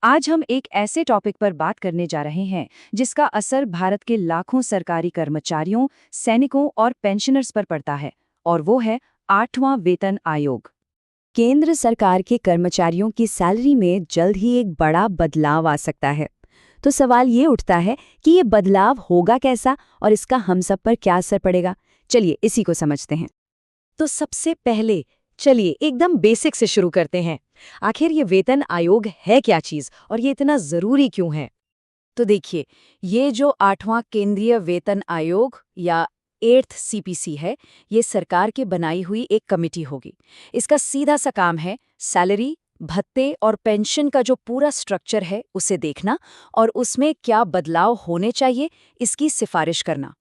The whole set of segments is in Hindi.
आज हम एक ऐसे टॉपिक पर बात करने जा रहे हैं जिसका असर भारत के लाखों सरकारी कर्मचारियों, सैनिकों और पेंशनर्स पर पड़ता है, और वो है 8वां वेतन आयोग। केंद्र सरकार के कर्मचारियों की सैलरी में जल्द ही एक बड़ा बदलाव आ सकता है। तो सवाल ये उठता है कि ये बदलाव होगा कैसा और इसका हम सब पर क्या असर पड़ेगा। चलिए इसी को समझते हैं। तो सबसे पहले चलिए एकदम बेसिक से शुरू करते हैं। आखिर ये वेतन आयोग है क्या चीज और ये इतना जरूरी क्यों है? तो देखिए, ये जो 8वां केंद्रीय वेतन आयोग या 8th सीपीसी है, ये सरकार की बनाई हुई एक कमेटी होगी। इसका सीधा सा काम है सैलरी, भत्ते और पेंशन का जो पूरा स्ट्रक्चर है उसे देखना और उसमें क्या बदलाव होने चाहिए इसकी सिफारिश करना।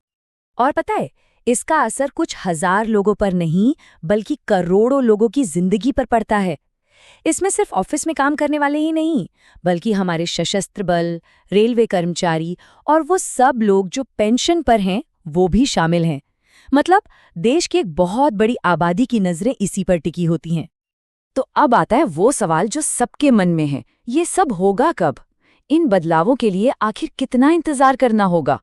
और पता है, इसका असर कुछ हजार लोगों पर नहीं बल्कि करोड़ों लोगों की जिंदगी पर पड़ता है। इसमें सिर्फ ऑफिस में काम करने वाले ही नहीं, बल्कि हमारे सशस्त्र बल, रेलवे कर्मचारी और वो सब लोग जो पेंशन पर हैं, वो भी शामिल हैं। मतलब देश की एक बहुत बड़ी आबादी की नजरें इसी पर टिकी होती हैं। तो अब आता है वो सवाल जो सबके मन में है, ये सब होगा कब? इन बदलावों के लिए आखिर कितना इंतजार करना होगा?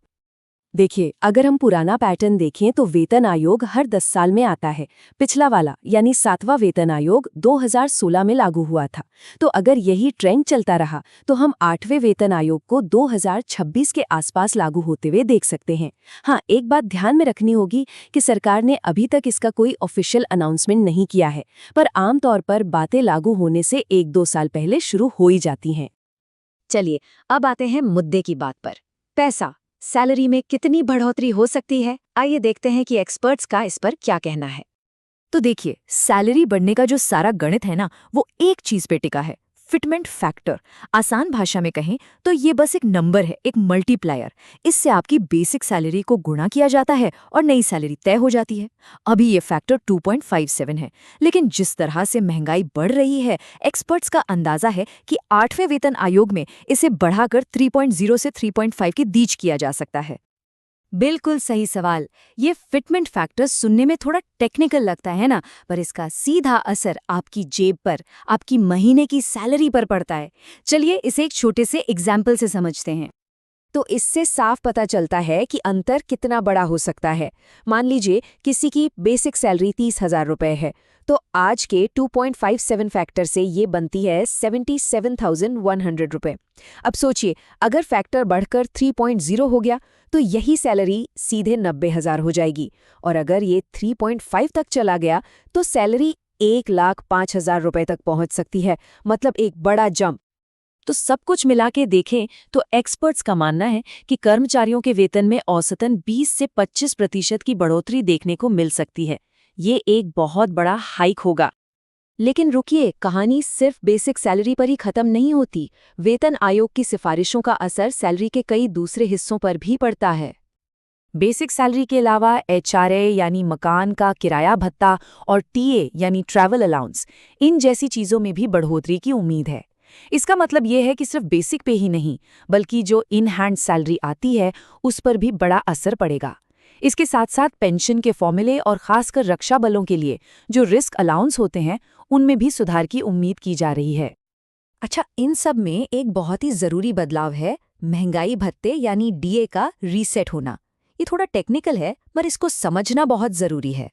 देखिए, अगर हम पुराना पैटर्न देखें तो वेतन आयोग हर 10 साल में आता है। पिछला वाला यानी 7वां वेतन आयोग 2016 में लागू हुआ था। तो अगर यही ट्रेंड चलता रहा तो हम 8वें वेतन आयोग को 2026 के आसपास लागू होते हुए देख सकते हैं। हाँ, एक बात ध्यान में रखनी होगी कि सरकार ने अभी तक इसका कोई ऑफिशियल अनाउंसमेंट नहीं किया है, पर आमतौर पर बातें लागू होने से 1-2 साल पहले शुरू हो ही जाती हैं। चलिए अब आते हैं मुद्दे की बात पर। पैसा, सैलरी में कितनी बढ़ोतरी हो सकती है? आइए देखते हैं कि एक्सपर्ट्स का इस पर क्या कहना है। तो देखिए, सैलरी बढ़ने का जो सारा गणित है ना, वो एक चीज पे टिका है, फिटमेंट फैक्टर। आसान भाषा में कहें तो ये बस एक नंबर है, एक मल्टीप्लायर। इससे आपकी बेसिक सैलरी को गुणा किया जाता है और नई सैलरी तय हो जाती है। अभी ये फैक्टर 2.57 है, लेकिन जिस तरह से महंगाई बढ़ रही है, एक्सपर्ट्स का अंदाजा है कि 8वें वेतन आयोग में इसे बढ़ाकर 3.0 से 3.5 की बीच किया जा सकता है। बिल्कुल सही सवाल। ये फिटमेंट फैक्टर सुनने में थोड़ा टेक्निकल लगता है ना, पर इसका सीधा असर आपकी जेब पर, आपकी महीने की सैलरी पर पड़ता है। चलिए इसे एक छोटे से एग्जाम्पल से समझते हैं। तो इससे साफ पता चलता है कि अंतर कितना बड़ा हो सकता है। मान लीजिए किसी की बेसिक सैलरी 30,000 रुपये है, तो आज के 2.57 फैक्टर से ये बनती है 77,100 रुपये। अब सोचिए, अगर फैक्टर बढ़कर 3.0 हो गया तो यही सैलरी सीधे 90,000 हो जाएगी, और अगर ये 3.5 तक चला गया तो सैलरी 1,05,000 रुपये तक पहुंच सकती है। मतलब एक बड़ा जंप। तो सब कुछ मिला के देखें तो एक्सपर्ट्स का मानना है कि कर्मचारियों के वेतन में औसतन 20 से 25% की बढ़ोतरी देखने को मिल सकती है। ये एक बहुत बड़ा हाइक होगा। लेकिन रुकिए, कहानी सिर्फ बेसिक सैलरी पर ही खत्म नहीं होती। वेतन आयोग की सिफारिशों का असर सैलरी के कई दूसरे हिस्सों पर भी पड़ता है। बेसिक सैलरी के अलावा एचआरए यानी मकान का किराया भत्ता और टीए यानी ट्रैवल अलाउंस, इन जैसी चीज़ों में भी बढ़ोतरी की उम्मीद है। इसका मतलब ये है कि सिर्फ बेसिक पे ही नहीं, बल्कि जो इन हैंड सैलरी आती है उस पर भी बड़ा असर पड़ेगा। इसके साथ साथ पेंशन के फॉर्मूले और खासकर रक्षा बलों के लिए जो रिस्क अलाउंस होते हैं, उनमें भी सुधार की उम्मीद की जा रही है। अच्छा, इन सब में एक बहुत ही जरूरी बदलाव है महंगाई भत्ते यानी डीए का रीसेट होना। ये थोड़ा टेक्निकल है, पर इसको समझना बहुत जरूरी है।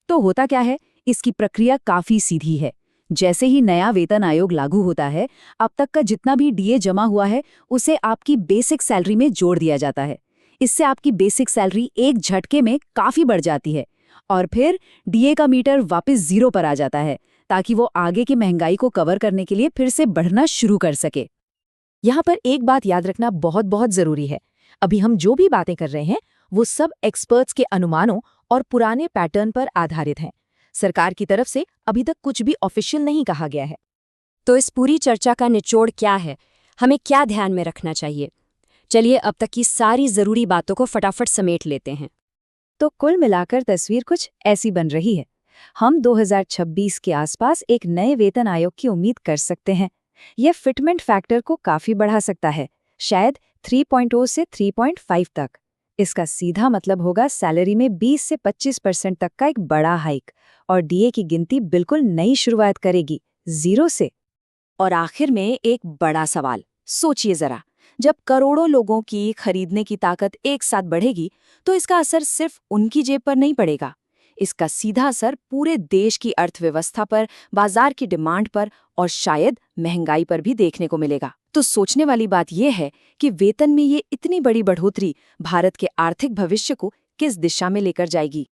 तो होता क्या है, इसकी प्रक्रिया काफी सीधी है। जैसे ही नया वेतन आयोग लागू होता है, अब तक का जितना भी डीए जमा हुआ है उसे आपकी बेसिक सैलरी में जोड़ दिया जाता है। इससे आपकी बेसिक सैलरी एक झटके में काफी बढ़ जाती है, और फिर डीए का मीटर वापस 0 पर आ जाता है, ताकि वो आगे की महंगाई को कवर करने के लिए फिर से बढ़ना शुरू कर सके। यहाँ पर एक बात याद रखना बहुत बहुत जरूरी है। अभी हम जो भी बातें कर रहे हैं वो सब एक्सपर्ट्स के अनुमानों और पुराने पैटर्न पर आधारित हैं। सरकार की तरफ से अभी तक कुछ भी ऑफिशियल नहीं कहा गया है। तो इस पूरी चर्चा का निचोड़ क्या है? हमें क्या ध्यान में रखना चाहिए? चलिए अब तक की सारी जरूरी बातों को फटाफट समेट लेते हैं। तो कुल मिलाकर तस्वीर कुछ ऐसी बन रही है। हम 2026 के आसपास एक नए वेतन आयोग की उम्मीद कर सकते हैं। यह फिटमेंट फैक्टर को काफी बढ़ा सकता है, शायद 3.0 से 3.5 तक। इसका सीधा मतलब होगा सैलरी में 20 से 25% तक का एक बड़ा हाइक, और डीए की गिनती बिल्कुल नई शुरुआत करेगी, 0 से। और आखिर में एक बड़ा सवाल, सोचिए जरा, जब करोड़ों लोगों की खरीदने की ताकत एक साथ बढ़ेगी तो इसका असर सिर्फ उनकी जेब पर नहीं पड़ेगा। इसका सीधा असर पूरे देश की अर्थव्यवस्था पर, बाजार की डिमांड पर और शायद महंगाई पर भी देखने को मिलेगा। तो सोचने वाली बात यह है कि वेतन में ये इतनी बड़ी बढ़ोतरी भारत के आर्थिक भविष्य को किस दिशा में लेकर जाएगी।